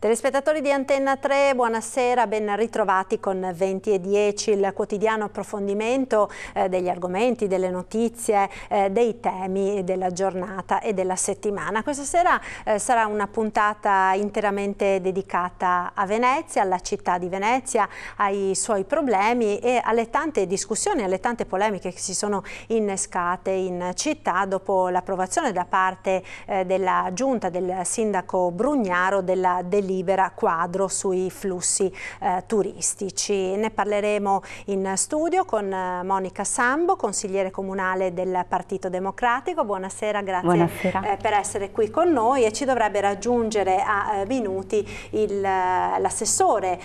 Telespettatori di Antenna 3, buonasera, ben ritrovati con 20 e 10, il quotidiano approfondimento degli argomenti, delle notizie, dei temi della giornata e della settimana. Questa sera sarà una puntata interamente dedicata a Venezia, alla città di Venezia, ai suoi problemi e alle tante discussioni, alle tante polemiche che si sono innescate in città dopo l'approvazione da parte della giunta del sindaco Brugnaro della delibera quadro sui flussi turistici. Ne parleremo in studio con Monica Sambo, consigliere comunale del Partito Democratico. Buonasera, grazie per essere qui con noi, e ci dovrebbe raggiungere a minuti l'assessore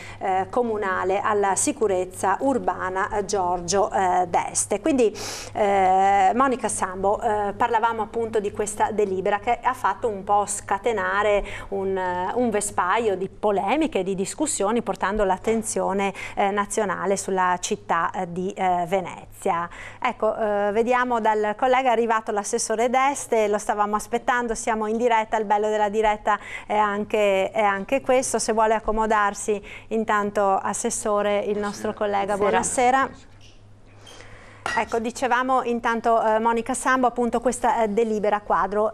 comunale alla sicurezza urbana Giorgio Deste. Quindi Monica Sambo, parlavamo appunto di questa delibera che ha fatto un po' scatenare un vespaio di polemiche, di discussioni, portando l'attenzione nazionale sulla città di Venezia. Ecco, vediamo dal collega, è arrivato l'assessore Deste, lo stavamo aspettando, siamo in diretta, il bello della diretta è anche questo. Se vuole accomodarsi, intanto assessore, il nostro collega, buonasera. Ecco, dicevamo intanto Monica Sambo, appunto questa delibera quadro,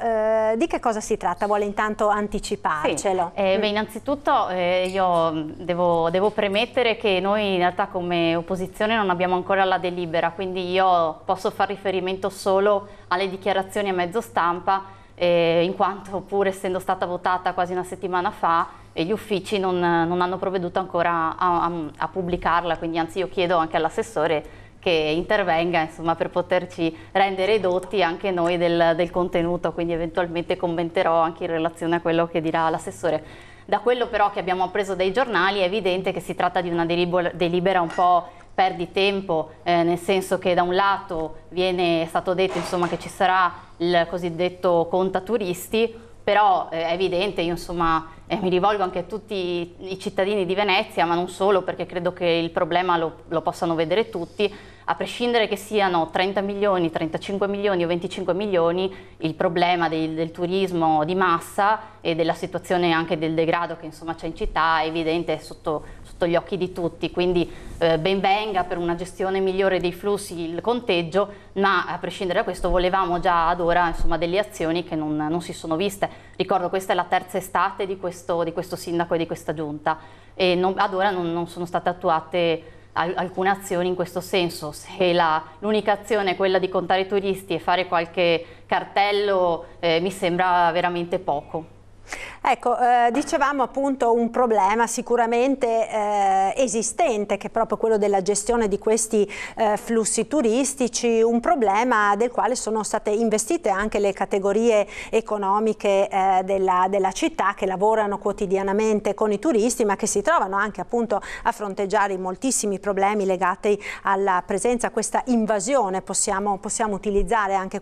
di che cosa si tratta? Vuole intanto anticiparcelo? Sì. Beh, innanzitutto io devo premettere che noi in realtà come opposizione non abbiamo ancora la delibera, quindi io posso far riferimento solo alle dichiarazioni a mezzo stampa, in quanto pur essendo stata votata quasi una settimana fa, gli uffici non hanno provveduto ancora a pubblicarla, quindi anzi io chiedo anche all'assessore che intervenga, insomma, per poterci rendere edotti anche noi del contenuto, quindi eventualmente commenterò anche in relazione a quello che dirà l'assessore. Da quello però che abbiamo appreso dai giornali è evidente che si tratta di una delibera un po' perditempo, nel senso che da un lato è stato detto, insomma, che ci sarà il cosiddetto conta turisti, però è evidente, io insomma mi rivolgo anche a tutti i cittadini di Venezia, ma non solo, perché credo che il problema lo possano vedere tutti, a prescindere che siano 30 milioni, 35 milioni o 25 milioni, il problema del turismo di massa e della situazione anche del degrado che insomma c'è in città è evidente, sotto gli occhi di tutti, quindi ben venga per una gestione migliore dei flussi il conteggio, ma a prescindere da questo volevamo già ad ora insomma delle azioni che non si sono viste. Ricordo, questa è la terza estate di questo sindaco e di questa giunta, e ad ora non sono state attuate alcune azioni in questo senso. Se l'unica azione è quella di contare i turisti e fare qualche cartello, mi sembra veramente poco. Ecco, dicevamo appunto un problema sicuramente esistente, che è proprio quello della gestione di questi flussi turistici, un problema del quale sono state investite anche le categorie economiche della città, che lavorano quotidianamente con i turisti, ma che si trovano anche appunto a fronteggiare i moltissimi problemi legati alla presenza, a questa invasione, possiamo utilizzare anche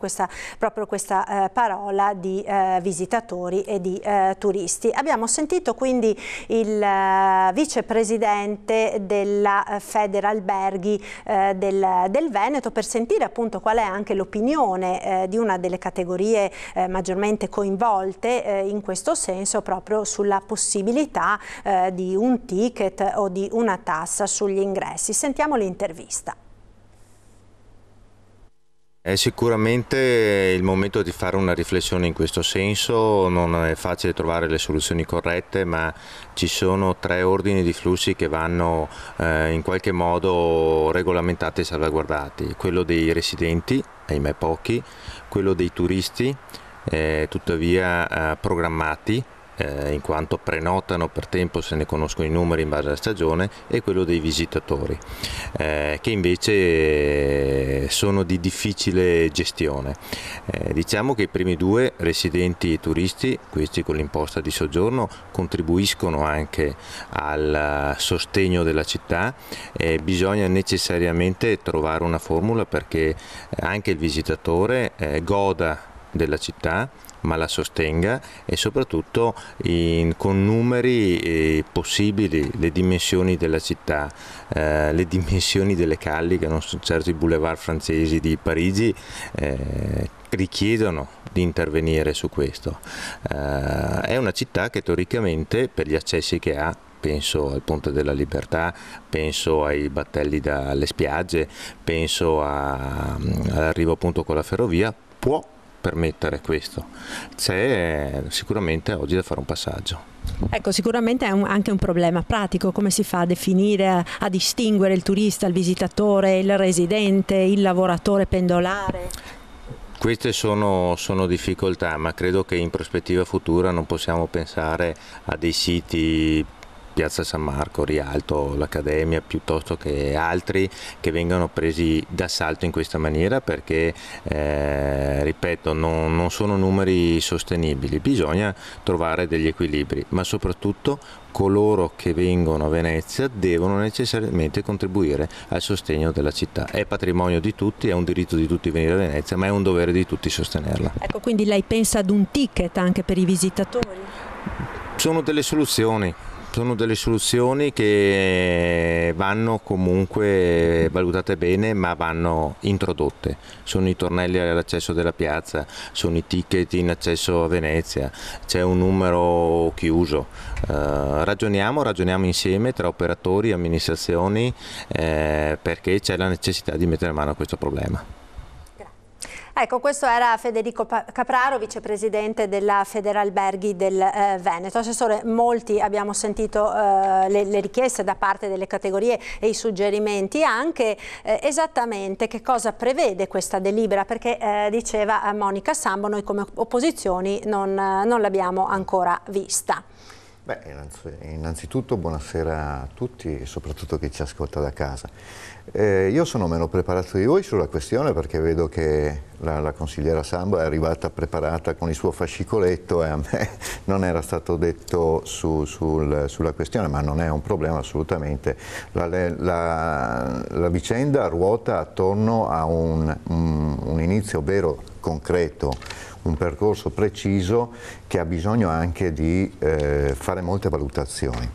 proprio questa parola, di visitatori e di turisti. Abbiamo sentito quindi il vicepresidente della Federalberghi del Veneto, per sentire appunto qual è anche l'opinione di una delle categorie maggiormente coinvolte in questo senso, proprio sulla possibilità di un ticket o di una tassa sugli ingressi. Sentiamo l'intervista. È sicuramente il momento di fare una riflessione in questo senso. Non è facile trovare le soluzioni corrette, ma ci sono 3 ordini di flussi che vanno in qualche modo regolamentati e salvaguardati: quello dei residenti, ahimè pochi, quello dei turisti, tuttavia programmati, in quanto prenotano per tempo, se ne conoscono i numeri in base alla stagione, e quello dei visitatori, che invece sono di difficile gestione. Diciamo che i primi 2, residenti e turisti, questi con l'imposta di soggiorno, contribuiscono anche al sostegno della città. Bisogna necessariamente trovare una formula perché anche il visitatore goda della città, ma la sostenga, e soprattutto con numeri possibili, le dimensioni della città, le dimensioni delle calli, che non sono certo i boulevard francesi di Parigi, richiedono di intervenire su questo. È una città che teoricamente, per gli accessi che ha, penso al Ponte della Libertà, penso ai battelli dalle spiagge, penso all'arrivo appunto con la ferrovia, può permettere questo. C'è sicuramente oggi da fare un passaggio. Ecco, sicuramente è anche un problema pratico, come si fa a definire, a distinguere il turista, il visitatore, il residente, il lavoratore pendolare? Queste sono difficoltà, ma credo che in prospettiva futura non possiamo pensare a dei siti, Piazza San Marco, Rialto, l'Accademia, piuttosto che altri, che vengano presi d'assalto in questa maniera, perché ripeto, non sono numeri sostenibili. Bisogna trovare degli equilibri, ma soprattutto coloro che vengono a Venezia devono necessariamente contribuire al sostegno della città. È patrimonio di tutti, è un diritto di tutti venire a Venezia, ma è un dovere di tutti sostenerla. Ecco, quindi lei pensa ad un ticket anche per i visitatori? Sono delle soluzioni. Sono delle soluzioni che vanno comunque valutate bene, ma vanno introdotte. Sono i tornelli all'accesso della piazza, sono i ticket in accesso a Venezia, c'è un numero chiuso. Ragioniamo insieme tra operatori e amministrazioni, perché c'è la necessità di mettere mano a questo problema. Ecco, questo era Federico Capraro, vicepresidente della Federalberghi del Veneto. Assessore, molti abbiamo sentito le richieste da parte delle categorie e i suggerimenti, anche esattamente che cosa prevede questa delibera, perché diceva Monica Sambo, noi come opposizioni non l'abbiamo ancora vista. Beh, innanzitutto buonasera a tutti e soprattutto chi ci ascolta da casa. Io sono meno preparato di voi sulla questione, perché vedo che la consigliera Sambo è arrivata preparata con il suo fascicoletto, e a me non era stato detto sulla questione, ma non è un problema assolutamente. La vicenda ruota attorno a un inizio vero, concreto, un percorso preciso che ha bisogno anche di fare molte valutazioni,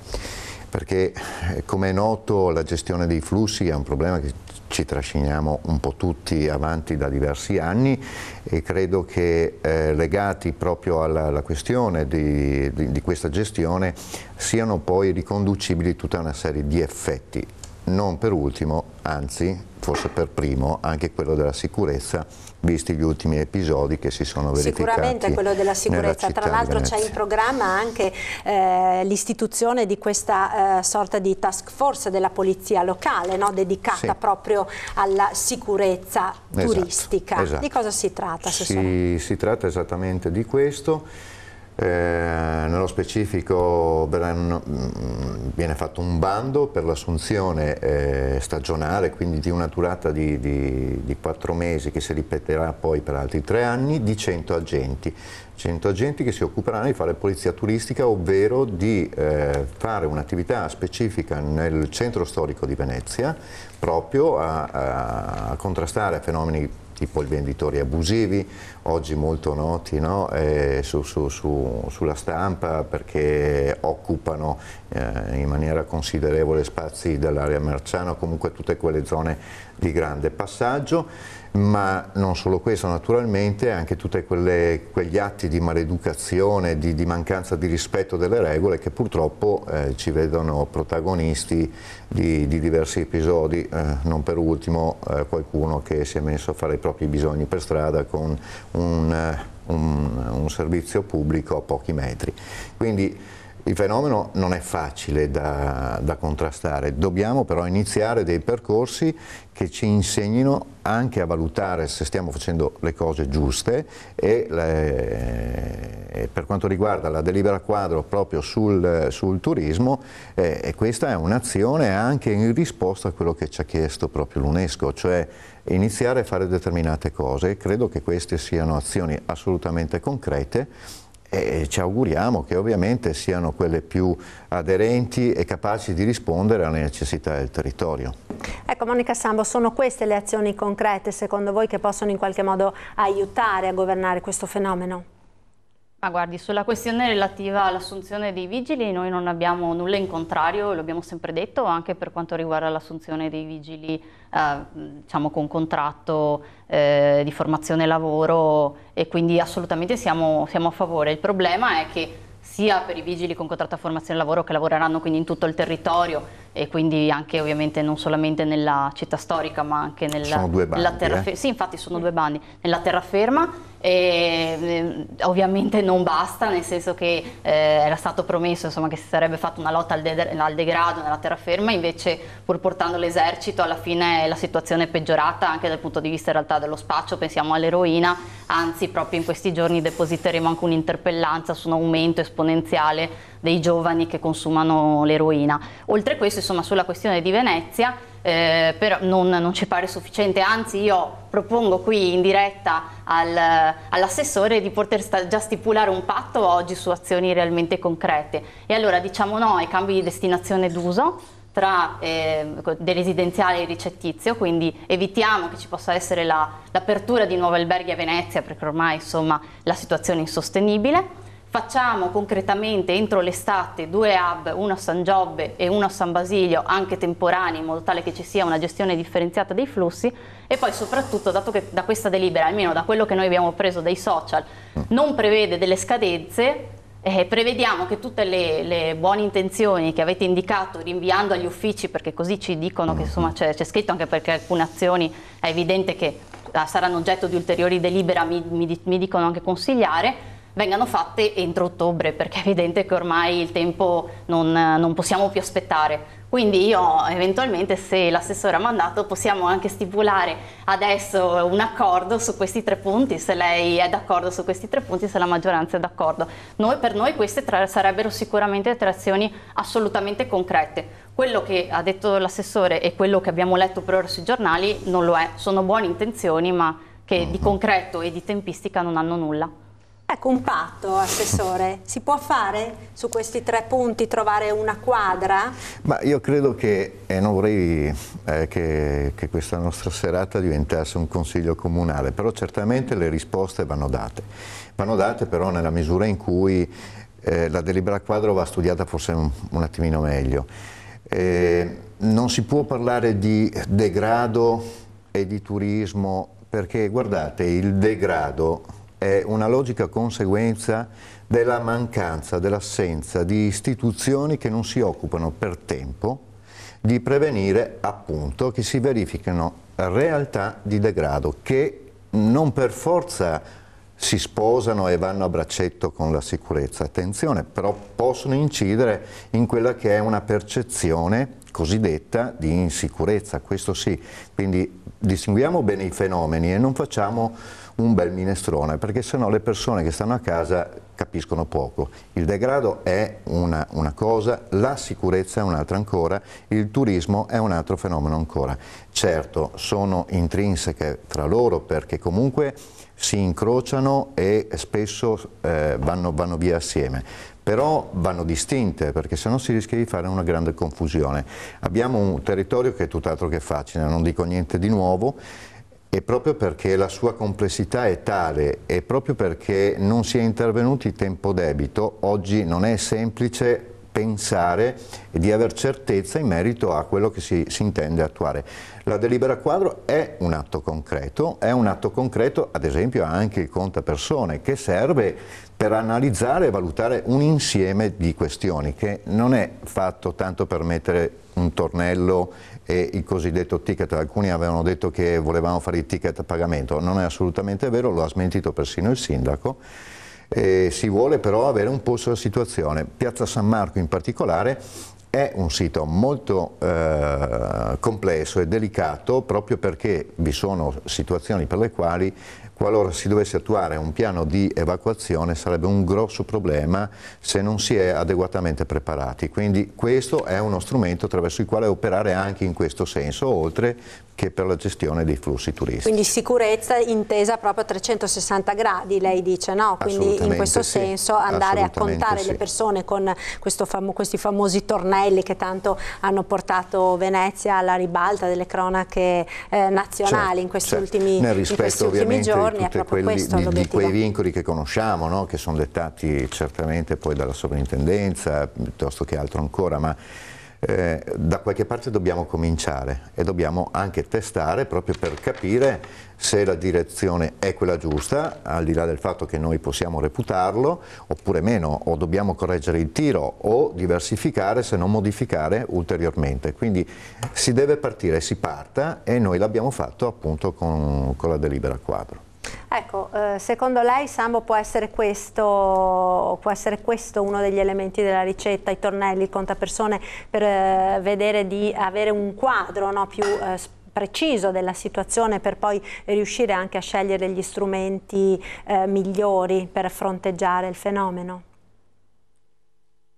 perché come è noto la gestione dei flussi è un problema che ci trasciniamo un po' tutti avanti da diversi anni, e credo che legati proprio alla questione di questa gestione siano poi riconducibili tutta una serie di effetti, non per ultimo, anzi forse per primo, anche quello della sicurezza, visti gli ultimi episodi che si sono verificati. Sicuramente quello della sicurezza. Tra l'altro c'è in programma anche l'istituzione di questa sorta di task force della polizia locale, no? Dedicata proprio alla sicurezza turistica. Esatto. Di cosa si tratta, Assessore? Si tratta esattamente di questo. Nello specifico viene fatto un bando per l'assunzione stagionale, quindi di una durata di 4 mesi, che si ripeterà poi per altri 3 anni, di 100 agenti. 100 agenti che si occuperanno di fare polizia turistica, ovvero di fare un'attività specifica nel centro storico di Venezia, proprio a contrastare fenomeni tipo i venditori abusivi, oggi molto noti, no? Sulla stampa, perché occupano in maniera considerevole spazi dell'area Marciana, o comunque tutte quelle zone di grande passaggio. Ma non solo questo, naturalmente, anche tutti quegli atti di maleducazione, di mancanza di rispetto delle regole, che purtroppo ci vedono protagonisti di diversi episodi, non per ultimo qualcuno che si è messo a fare i propri bisogni per strada con un servizio pubblico a pochi metri. Quindi il fenomeno non è facile da contrastare, dobbiamo però iniziare dei percorsi che ci insegnino anche a valutare se stiamo facendo le cose giuste, e per quanto riguarda la delibera quadro proprio sul turismo, questa è un'azione anche in risposta a quello che ci ha chiesto proprio l'UNESCO, cioè iniziare a fare determinate cose. Credo che queste siano azioni assolutamente concrete, e ci auguriamo che ovviamente siano quelle più aderenti e capaci di rispondere alle necessità del territorio. Ecco, Monica Sambo, sono queste le azioni concrete secondo voi che possono in qualche modo aiutare a governare questo fenomeno? Ma guardi, sulla questione relativa all'assunzione dei vigili noi non abbiamo nulla in contrario, lo abbiamo sempre detto, anche per quanto riguarda l'assunzione dei vigili diciamo con contratto di formazione lavoro, e quindi assolutamente siamo a favore. Il problema è che sia per i vigili con contratto a formazione lavoro, che lavoreranno quindi in tutto il territorio e quindi anche ovviamente non solamente nella città storica ma anche sono due bandi, nella terraferma. Sì, infatti sono due bandi, nella terraferma, e ovviamente non basta, nel senso che era stato promesso insomma che si sarebbe fatta una lotta al degrado nella terraferma, invece pur portando l'esercito alla fine la situazione è peggiorata anche dal punto di vista in realtà dello spaccio, pensiamo all'eroina, anzi proprio in questi giorni depositeremo anche un'interpellanza su un aumento esponenziale dei giovani che consumano l'eroina. Oltre a questo, insomma, sulla questione di Venezia, però non ci pare sufficiente, anzi io propongo qui in diretta all'assessore di poter già stipulare un patto oggi su azioni realmente concrete, e allora diciamo no ai cambi di destinazione d'uso tra del residenziale e il ricettizio, quindi evitiamo che ci possa essere l'apertura di nuovi alberghi a Venezia, perché ormai insomma la situazione è insostenibile. Facciamo concretamente entro l'estate 2 hub, uno a San Giobbe e uno a San Basilio, anche temporanei, in modo tale che ci sia una gestione differenziata dei flussi, e poi soprattutto, dato che da questa delibera, almeno da quello che noi abbiamo preso dai social, non prevede delle scadenze, prevediamo che tutte le buone intenzioni che avete indicato rinviando agli uffici, perché così ci dicono che insomma c'è scritto, anche perché alcune azioni è evidente che saranno oggetto di ulteriori delibera, mi dicono anche consigliare, vengano fatte entro ottobre, perché è evidente che ormai il tempo non possiamo più aspettare. Quindi io eventualmente, se l'assessore ha mandato, possiamo anche stipulare adesso un accordo su questi 3 punti, se lei è d'accordo su questi 3 punti, se la maggioranza è d'accordo. Per noi queste sarebbero sicuramente 3 azioni assolutamente concrete. Quello che ha detto l'assessore e quello che abbiamo letto per ora sui giornali non lo è, sono buone intenzioni ma che di concreto e di tempistica non hanno nulla. Ecco, un patto, assessore, si può fare su questi 3 punti, trovare una quadra? Ma io credo che, non vorrei che questa nostra serata diventasse un consiglio comunale, però certamente le risposte vanno date però nella misura in cui la delibera quadro va studiata forse un attimino meglio. Non si può parlare di degrado e di turismo, perché guardate, il degrado è una logica conseguenza della mancanza, dell'assenza di istituzioni che non si occupano per tempo di prevenire appunto che si verificano realtà di degrado che non per forza si sposano e vanno a braccetto con la sicurezza. Attenzione, però possono incidere in quella che è una percezione cosiddetta di insicurezza, questo sì. Quindi distinguiamo bene i fenomeni e non facciamo un bel minestrone, perché sennò le persone che stanno a casa capiscono poco. Il degrado è una cosa, la sicurezza è un'altra ancora, il turismo è un altro fenomeno ancora. Certo, sono intrinseche tra loro perché comunque si incrociano e spesso vanno via assieme, però vanno distinte, perché sennò si rischia di fare una grande confusione. Abbiamo un territorio che è tutt'altro che facile, non dico niente di nuovo, e proprio perché la sua complessità è tale e proprio perché non si è intervenuti tempo debito, oggi non è semplice pensare e di aver certezza in merito a quello che si intende attuare. La delibera quadro è un atto concreto ad esempio anche il contapersone, che serve per analizzare e valutare un insieme di questioni, che non è fatto tanto per mettere un tornello e il cosiddetto ticket. Alcuni avevano detto che volevamo fare il ticket a pagamento, non è assolutamente vero, lo ha smentito persino il sindaco. Si vuole però avere un polso della situazione. Piazza San Marco in particolare è un sito molto complesso e delicato, proprio perché vi sono situazioni per le quali, qualora si dovesse attuare un piano di evacuazione, sarebbe un grosso problema se non si è adeguatamente preparati. Quindi questo è uno strumento attraverso il quale operare anche in questo senso, oltre che per la gestione dei flussi turistici. Quindi sicurezza intesa proprio a 360 gradi, lei dice, no? Quindi in questo senso andare a contare le persone con questi famosi tornelli che tanto hanno portato Venezia alla ribalta delle cronache nazionali in questi ultimi giorni, è proprio questo l'obiettivo. Di quei vincoli che conosciamo, no? Che sono dettati certamente poi dalla sovrintendenza piuttosto che altro ancora, ma da qualche parte dobbiamo cominciare e dobbiamo anche testare proprio per capire se la direzione è quella giusta, al di là del fatto che noi possiamo reputarlo, oppure meno, o dobbiamo correggere il tiro o diversificare se non modificare ulteriormente. Quindi si deve partire, si parta, e noi l'abbiamo fatto appunto con la delibera quadro. Ecco, secondo lei, Sambo, può essere questo uno degli elementi della ricetta, i tornelli, il contapersone, per vedere di avere un quadro, no, più preciso della situazione, per poi riuscire anche a scegliere gli strumenti migliori per fronteggiare il fenomeno?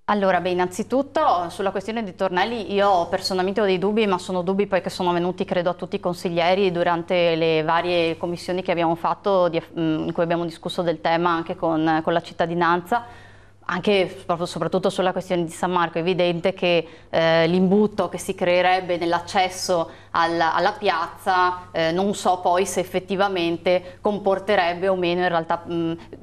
Allora, beh, innanzitutto sulla questione dei tornelli io personalmente ho dei dubbi, ma sono dubbi poi che sono venuti credo a tutti i consiglieri durante le varie commissioni che abbiamo fatto, in cui abbiamo discusso del tema anche con la cittadinanza. Anche soprattutto sulla questione di San Marco è evidente che l'imbuto che si creerebbe nell'accesso alla piazza non so poi se effettivamente comporterebbe o meno, in realtà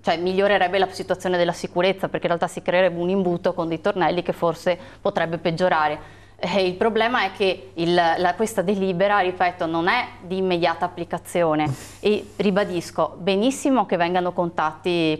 cioè migliorerebbe la situazione della sicurezza, perché in realtà si creerebbe un imbuto con dei tornelli che forse potrebbe peggiorare. Il problema è che questa delibera, ripeto, non è di immediata applicazione e ribadisco benissimo che vengano contatti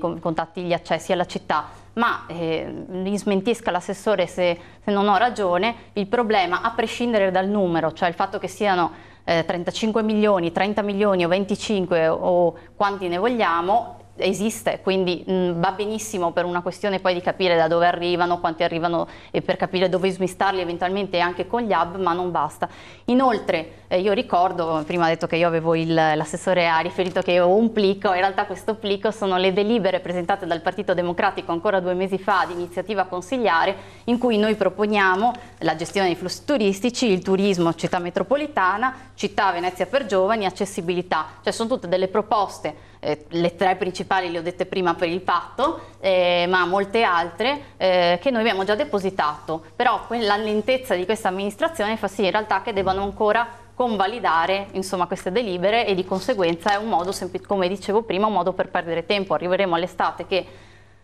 gli accessi alla città, ma mi smentisca l'assessore se non ho ragione, il problema, a prescindere dal numero, cioè il fatto che siano 35 milioni, 30 milioni o 25 o quanti ne vogliamo, esiste, quindi va benissimo per una questione poi di capire da dove arrivano, quanti arrivano, e per capire dove smistarli eventualmente anche con gli hub, ma non basta. Inoltre io ricordo, prima ha detto che io avevo l'assessore ha riferito che io ho un plico, in realtà questo plico sono le delibere presentate dal Partito Democratico ancora 2 mesi fa di iniziativa consigliare, in cui noi proponiamo la gestione dei flussi turistici, il turismo, città metropolitana, città Venezia per giovani, accessibilità, cioè sono tutte delle proposte. Le 3 principali le ho dette prima per il patto, ma molte altre che noi abbiamo già depositato, però la lentezza di questa amministrazione fa sì in realtà che debbano ancora convalidare insomma queste delibere, e di conseguenza è un modo, come dicevo prima, un modo per perdere tempo. Arriveremo all'estate che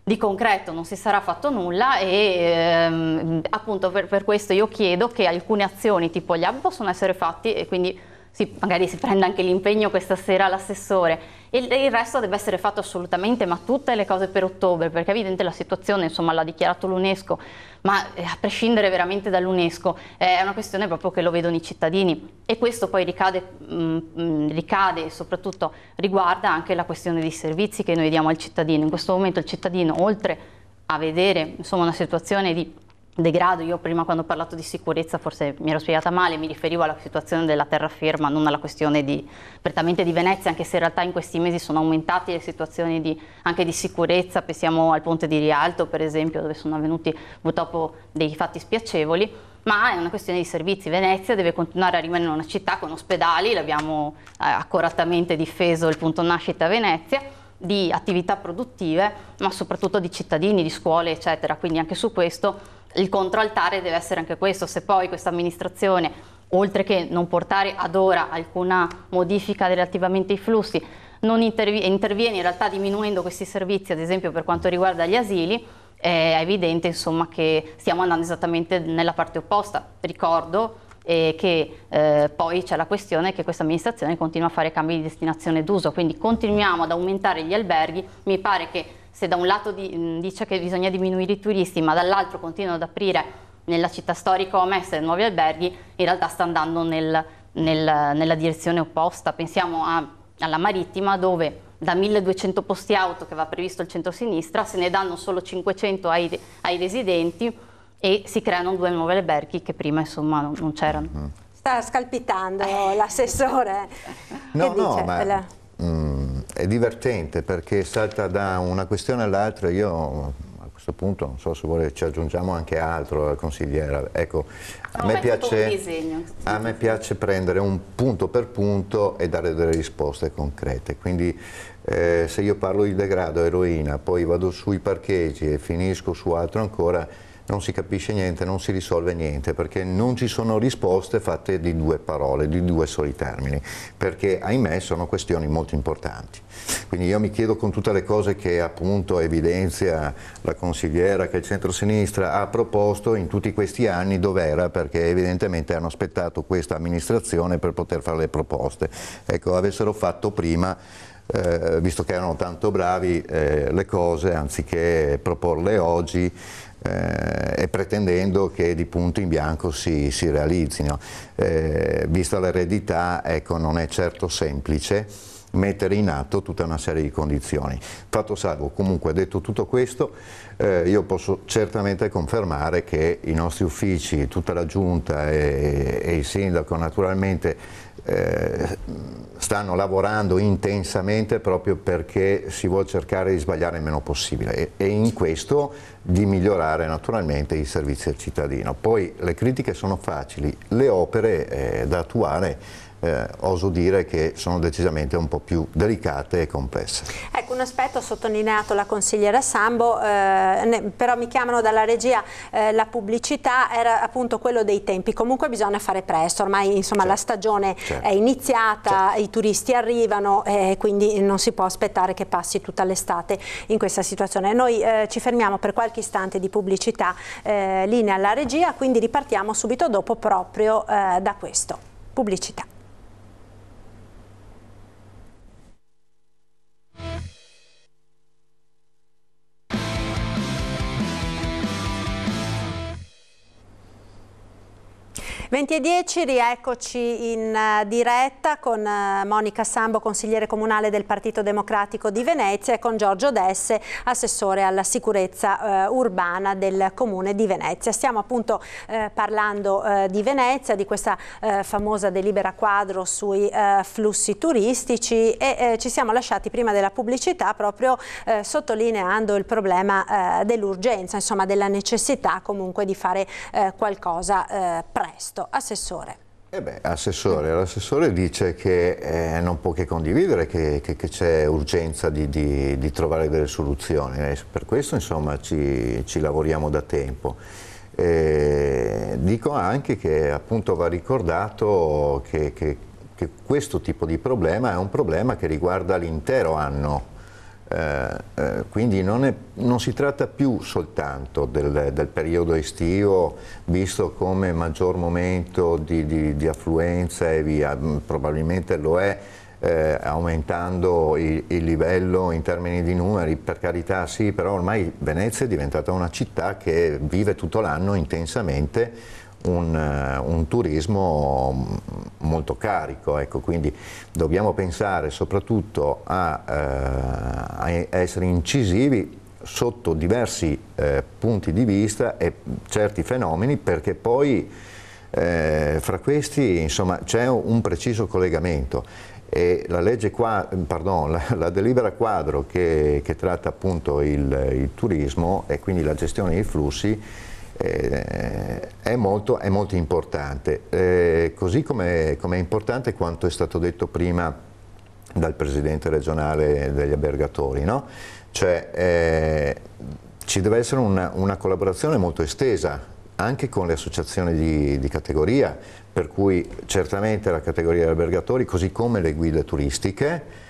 di concreto non si sarà fatto nulla e appunto per questo io chiedo che alcune azioni tipo gli hub possono essere fatti, e quindi magari si prenda anche l'impegno questa sera l'assessore, e il resto deve essere fatto assolutamente, ma tutte le cose per ottobre, perché è evidente la situazione, insomma l'ha dichiarato l'UNESCO, ma a prescindere veramente dall'UNESCO è una questione proprio che lo vedono i cittadini, e questo poi ricade e soprattutto riguarda anche la questione dei servizi che noi diamo al cittadino. In questo momento il cittadino, oltre a vedere insomma una situazione di degrado, io prima quando ho parlato di sicurezza forse mi ero spiegata male, mi riferivo alla situazione della terraferma, non alla questione prettamente di Venezia, anche se in realtà in questi mesi sono aumentate le situazioni anche di sicurezza. Pensiamo al ponte di Rialto per esempio, dove sono avvenuti purtroppo dei fatti spiacevoli, ma è una questione di servizi. Venezia deve continuare a rimanere una città con ospedali, l'abbiamo accuratamente difeso il punto nascita a Venezia, di attività produttive, ma soprattutto di cittadini, di scuole eccetera, quindi anche su questo il controaltare deve essere anche questo. Se poi questa amministrazione, oltre che non portare ad ora alcuna modifica relativamente ai flussi, non interviene in realtà diminuendo questi servizi, ad esempio per quanto riguarda gli asili, è evidente insomma che stiamo andando esattamente nella parte opposta. Ricordo che poi c'è la questione che questa amministrazione continua a fare cambi di destinazione d'uso, quindi continuiamo ad aumentare gli alberghi. Mi pare che se da un lato dice che bisogna diminuire i turisti, ma dall'altro continuano ad aprire nella città storica o a Mestre nuovi alberghi, in realtà sta andando nella direzione opposta. Pensiamo alla Marittima, dove da 1200 posti auto che va previsto il centro-sinistra se ne danno solo 500 ai residenti, e si creano 2 nuovi alberghi che prima insomma non c'erano. Sta scalpitando l'assessore. No, ma è divertente perché salta da una questione all'altra. Io a questo questo punto non so se vuole ci aggiungiamo anche altro, consigliera. Ecco, a me piace prendere un punto per punto e dare delle risposte concrete, quindi se io parlo di degrado eroina, poi vado sui parcheggi e finisco su altro ancora, non si capisce niente, non si risolve niente, perché non ci sono risposte fatte di due parole, di due soli termini, perché ahimè sono questioni molto importanti. Quindi io mi chiedo, con tutte le cose che appunto evidenzia la consigliera, che il centro-sinistra ha proposto in tutti questi anni, dov'era? Perché evidentemente hanno aspettato questa amministrazione per poter fare le proposte. Ecco, avessero fatto prima, visto che erano tanto bravi, le cose, anziché proporle oggi, e pretendendo che di punto in bianco si realizzino. Vista l'eredità, ecco, non è certo semplice mettere in atto tutta una serie di condizioni. Fatto salvo, comunque, detto tutto questo, io posso certamente confermare che i nostri uffici, tutta la giunta e il sindaco naturalmente stanno lavorando intensamente proprio perché si vuole cercare di sbagliare il meno possibile e in questo di migliorare naturalmente i servizi al cittadino. Poi le critiche sono facili, le opere da attuare oso dire che sono decisamente un po' più delicate e complesse. Ecco, un aspetto sottolineato la consigliera Sambo, però mi chiamano dalla regia, la pubblicità era appunto quello dei tempi, comunque bisogna fare presto, ormai insomma la stagione è iniziata, i turisti arrivano, quindi non si può aspettare che passi tutta l'estate in questa situazione. Noi ci fermiamo per qualche istante di pubblicità, linea alla regia, quindi ripartiamo subito dopo proprio da questo. Pubblicità. Venti e 10, rieccoci in diretta con Monica Sambo, consigliere comunale del Partito Democratico di Venezia, e con Giorgio Desse, assessore alla sicurezza urbana del Comune di Venezia. Stiamo appunto parlando di Venezia, di questa famosa delibera quadro sui flussi turistici e ci siamo lasciati prima della pubblicità proprio sottolineando il problema dell'urgenza, insomma della necessità comunque di fare qualcosa presto. Assessore. Assessore, l'assessore dice che non può che condividere che c'è urgenza di trovare delle soluzioni, per questo insomma ci lavoriamo da tempo. Dico anche che appunto va ricordato che questo tipo di problema è un problema che riguarda l'intero anno. Quindi non si tratta più soltanto del periodo estivo, visto come maggior momento di affluenza e via, probabilmente lo è, aumentando il livello in termini di numeri, per carità sì, però ormai Venezia è diventata una città che vive tutto l'anno intensamente un turismo molto carico, ecco, quindi dobbiamo pensare soprattutto a essere incisivi sotto diversi punti di vista e certi fenomeni, perché poi fra questi insomma c'è un preciso collegamento e la legge la delibera quadro che tratta appunto il turismo e quindi la gestione dei flussi è molto importante, così come è importante quanto è stato detto prima dal presidente regionale degli albergatori, no? Cioè ci deve essere una collaborazione molto estesa anche con le associazioni di categoria, per cui certamente la categoria degli albergatori, così come le guide turistiche,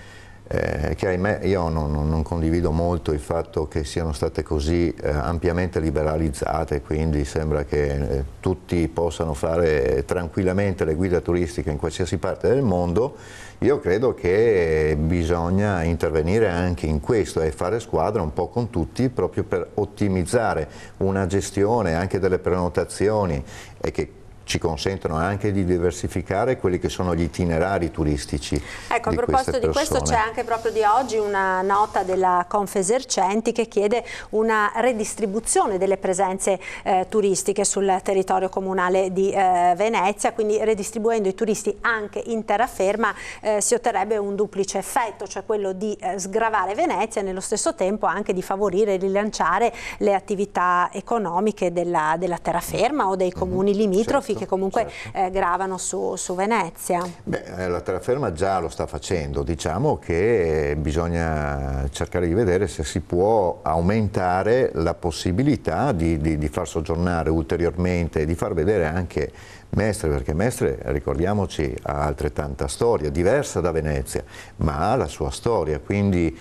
che ahimè io non condivido molto il fatto che siano state così ampiamente liberalizzate, quindi sembra che tutti possano fare tranquillamente le guide turistiche in qualsiasi parte del mondo. Io credo che bisogna intervenire anche in questo e fare squadra un po' con tutti, proprio per ottimizzare una gestione anche delle prenotazioni e che ci consentono anche di diversificare quelli che sono gli itinerari turistici. Ecco, a proposito di questo c'è anche proprio di oggi una nota della Confesercenti che chiede una redistribuzione delle presenze turistiche sul territorio comunale di Venezia, quindi redistribuendo i turisti anche in terraferma si otterrebbe un duplice effetto, cioè quello di sgravare Venezia e nello stesso tempo anche di favorire e rilanciare le attività economiche della terraferma o dei comuni limitrofi che comunque gravano su Venezia. Beh, la terraferma già lo sta facendo, diciamo che bisogna cercare di vedere se si può aumentare la possibilità di far soggiornare ulteriormente, di far vedere anche Mestre, perché Mestre, ricordiamoci, ha altrettanta storia, diversa da Venezia, ma ha la sua storia, quindi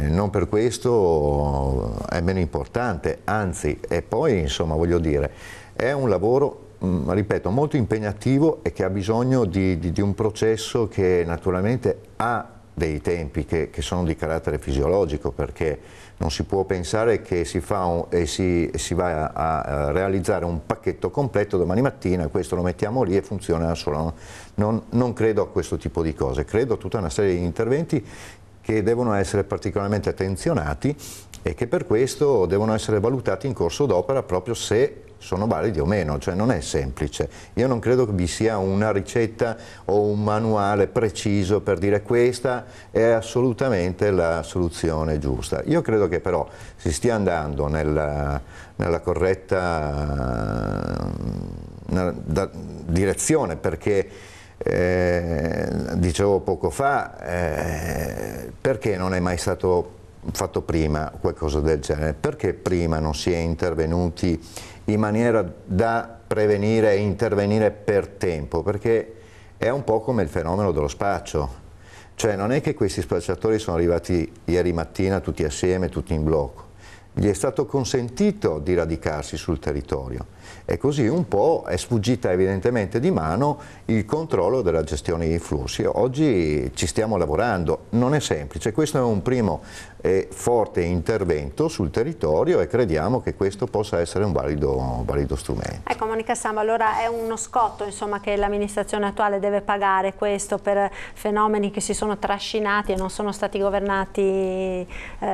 non per questo è meno importante, anzi, e poi insomma voglio dire, è un lavoro, ripeto, molto impegnativo e che ha bisogno di un processo che naturalmente ha dei tempi che sono di carattere fisiologico, perché non si può pensare che si va a realizzare un pacchetto completo domani mattina, questo lo mettiamo lì e funziona da solo. Non credo a questo tipo di cose, credo a tutta una serie di interventi che devono essere particolarmente attenzionati e che per questo devono essere valutati in corso d'opera proprio se sono validi o meno, cioè non è semplice. Io non credo che vi sia una ricetta o un manuale preciso per dire questa è assolutamente la soluzione giusta. Io credo che però si stia andando nella corretta direzione, perché dicevo poco fa, perché non è mai stato fatto prima qualcosa del genere? Perché prima non si è intervenuti in maniera da prevenire e intervenire per tempo? Perché è un po' come il fenomeno dello spaccio, cioè non è che questi spacciatori sono arrivati ieri mattina tutti assieme, tutti in blocco, gli è stato consentito di radicarsi sul territorio e così un po' è sfuggita evidentemente di mano il controllo della gestione dei flussi. Oggi ci stiamo lavorando, non è semplice, questo è un primo e forte intervento sul territorio e crediamo che questo possa essere un valido strumento. Ecco Monica Samba, allora è uno scotto insomma, che l'amministrazione attuale deve pagare questo per fenomeni che si sono trascinati e non sono stati governati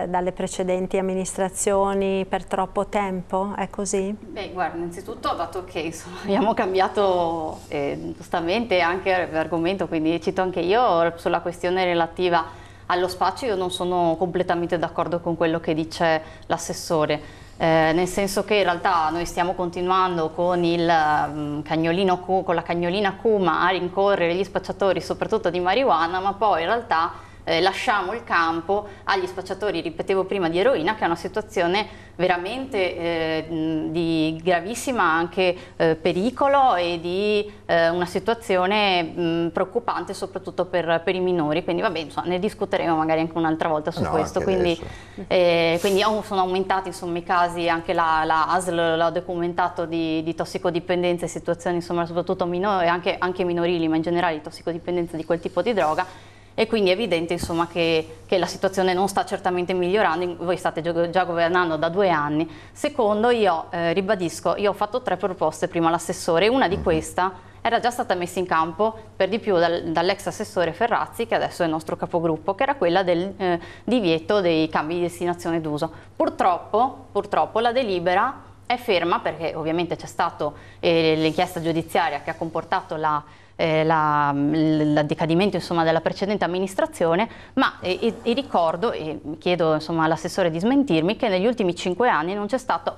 dalle precedenti amministrazioni per troppo tempo, è così? Beh, guarda, innanzitutto dato che insomma, abbiamo cambiato giustamente anche l'argomento, quindi cito anche io sulla questione relativa allo spaccio, io non sono completamente d'accordo con quello che dice l'assessore, nel senso che in realtà noi stiamo continuando con la cagnolina Kuma a rincorrere gli spacciatori soprattutto di marijuana, ma poi in realtà lasciamo il campo agli spacciatori, ripetevo prima, di eroina, che è una situazione veramente di gravissima anche pericolo e di una situazione preoccupante soprattutto per i minori, quindi vabbè, insomma, ne discuteremo magari anche un'altra volta su questo, quindi sono aumentati insomma i casi, anche la ASL l'ha documentato di tossicodipendenza e situazioni insomma soprattutto minori, anche minorili, ma in generale di tossicodipendenza di quel tipo di droga. E quindi è evidente insomma che la situazione non sta certamente migliorando, voi state già governando da 2 anni. Secondo, io ribadisco, io ho fatto 3 proposte prima all'assessore, una di questa era già stata messa in campo per di più dall'ex assessore Ferrazzi, che adesso è il nostro capogruppo, che era quella del divieto dei cambi di destinazione d'uso. Purtroppo la delibera è ferma perché ovviamente c'è stata l'inchiesta giudiziaria che ha comportato il decadimento insomma, della precedente amministrazione, ma ricordo e chiedo all'assessore di smentirmi che negli ultimi 5 anni non c'è stata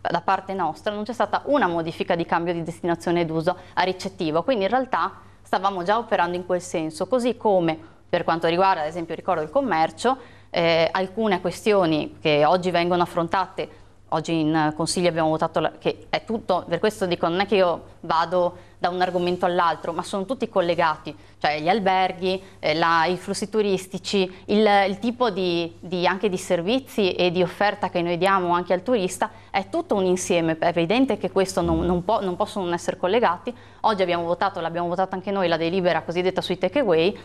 da parte nostra non c'è stata una modifica di cambio di destinazione d'uso a ricettivo, quindi in realtà stavamo già operando in quel senso, così come per quanto riguarda ad esempio ricordo il commercio, alcune questioni che oggi vengono affrontate. Oggi in Consiglio abbiamo votato che è tutto, per questo dico, non è che io vado da un argomento all'altro, ma sono tutti collegati, cioè gli alberghi, i flussi turistici, il tipo anche di servizi e di offerta che noi diamo anche al turista, è tutto un insieme, è evidente che questo non possono non essere collegati. Oggi l'abbiamo votato anche noi, la delibera cosiddetta sui takeaway,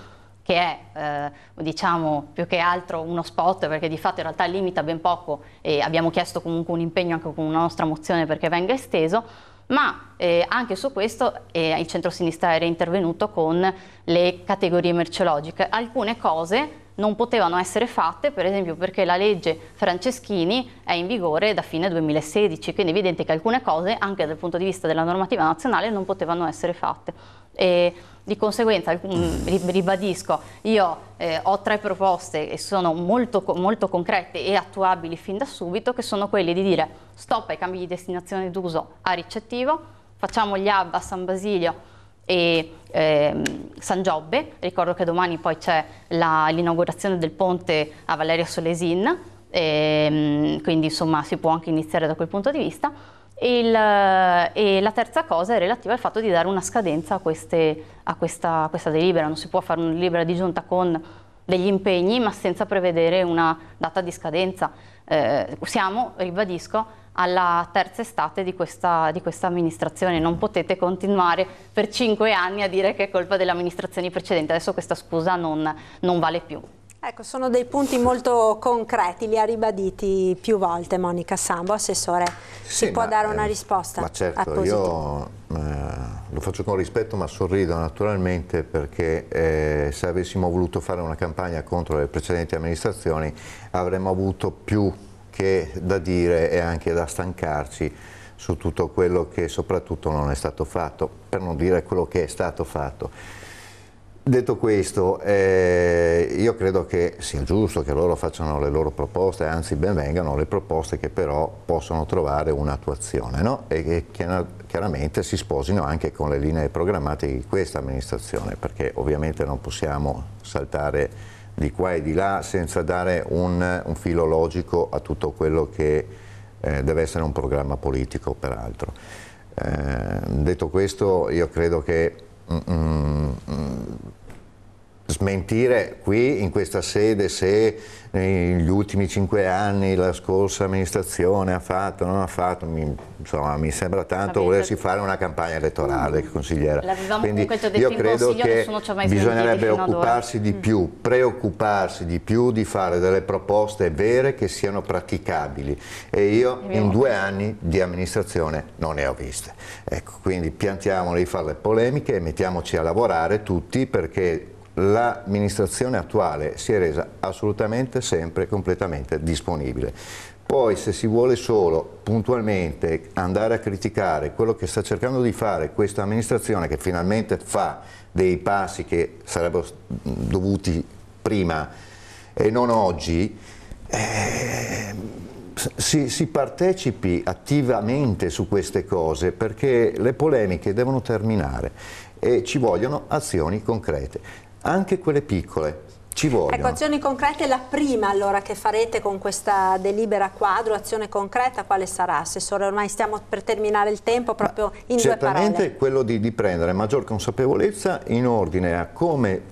che è diciamo più che altro uno spot, perché di fatto in realtà limita ben poco e abbiamo chiesto comunque un impegno anche con una nostra mozione perché venga esteso, ma anche su questo il centro-sinistra era intervenuto con le categorie merceologiche. Alcune cose non potevano essere fatte, per esempio perché la legge Franceschini è in vigore da fine 2016, quindi è evidente che alcune cose, anche dal punto di vista della normativa nazionale, non potevano essere fatte. E di conseguenza, ribadisco, io ho 3 proposte e sono molto concrete e attuabili fin da subito, che sono quelle di dire stop ai cambi di destinazione d'uso a ricettivo, facciamo gli hub a San Basilio e San Giobbe. Ricordo che domani poi c'è l'inaugurazione del ponte a Valeria Solesin, quindi insomma si può anche iniziare da quel punto di vista. E la terza cosa è relativa al fatto di dare una scadenza a questa delibera. Non si può fare una delibera di giunta con degli impegni ma senza prevedere una data di scadenza. Siamo, ribadisco, alla terza estate di questa amministrazione. Non potete continuare per 5 anni a dire che è colpa delle amministrazioni precedenti. Adesso questa scusa non vale più. Ecco, sono dei punti molto concreti, li ha ribaditi più volte Monica Sambo. Assessore, si può dare una risposta? Ma certo, io lo faccio con rispetto ma sorrido naturalmente, perché se avessimo voluto fare una campagna contro le precedenti amministrazioni avremmo avuto più che da dire e anche da stancarci su tutto quello che soprattutto non è stato fatto, per non dire quello che è stato fatto. Detto questo, io credo che sia giusto che loro facciano le loro proposte, anzi ben vengano le proposte che però possono trovare un'attuazione, no? E che chiaramente si sposino anche con le linee programmatiche di questa amministrazione, perché ovviamente non possiamo saltare di qua e di là senza dare un filo logico a tutto quello che deve essere un programma politico, peraltro. Detto questo, io credo che smentire qui in questa sede se negli ultimi 5 anni la scorsa amministrazione ha fatto o non ha fatto, insomma mi sembra tanto volersi fare una campagna elettorale, consigliera. Quindi io credo che bisognerebbe occuparsi di più, preoccuparsi di più di fare delle proposte vere che siano praticabili, e io in 2 anni di amministrazione non ne ho viste. Ecco, quindi piantiamole di fare le polemiche e mettiamoci a lavorare tutti, perché l'amministrazione attuale si è resa assolutamente sempre completamente disponibile. Poi se si vuole solo puntualmente andare a criticare quello che sta cercando di fare questa amministrazione, che finalmente fa dei passi che sarebbero dovuti prima e non oggi, si partecipi attivamente su queste cose, perché le polemiche devono terminare e ci vogliono azioni concrete. Anche quelle piccole ci vogliono. Ecco, azioni concrete, la prima allora che farete con questa delibera quadro, azione concreta, quale sarà, Assessore? Ormai stiamo per terminare il tempo, proprio in 2 parole. Certamente quello di prendere maggior consapevolezza in ordine a come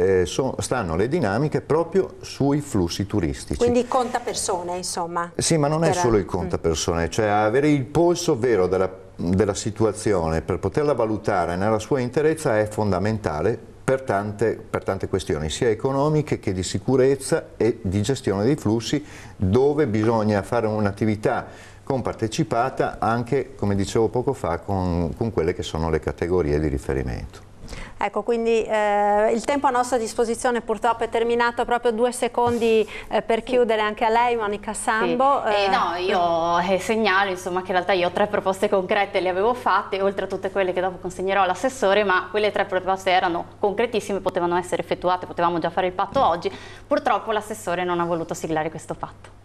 stanno le dinamiche proprio sui flussi turistici. Quindi conta persone, insomma. Sì, ma non è solo il conta persone, cioè avere il polso vero della situazione per poterla valutare nella sua interezza è fondamentale per tante questioni, sia economiche che di sicurezza e di gestione dei flussi, dove bisogna fare un'attività compartecipata anche, come dicevo poco fa, con quelle che sono le categorie di riferimento. Ecco, quindi il tempo a nostra disposizione purtroppo è terminato. Proprio 2 secondi per chiudere anche a lei, Monica Sambo. Sì. No, io segnalo insomma che in realtà io 3 proposte concrete le avevo fatte, oltre a tutte quelle che dopo consegnerò all'assessore, ma quelle 3 proposte erano concretissime, potevano essere effettuate, potevamo già fare il patto oggi. Purtroppo l'assessore non ha voluto siglare questo patto.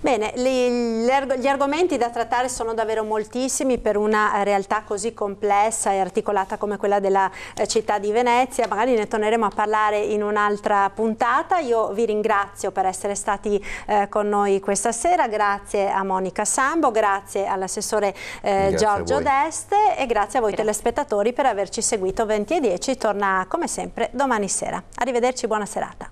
Bene, gli argomenti da trattare sono davvero moltissimi per una realtà così complessa e articolata come quella della città di Venezia. Magari ne torneremo a parlare in un'altra puntata. Io vi ringrazio per essere stati con noi questa sera, grazie a Monica Sambo, grazie all'assessore Giorgio Deste e grazie a voi telespettatori per averci seguito. 20:10 torna come sempre domani sera. Arrivederci, buona serata.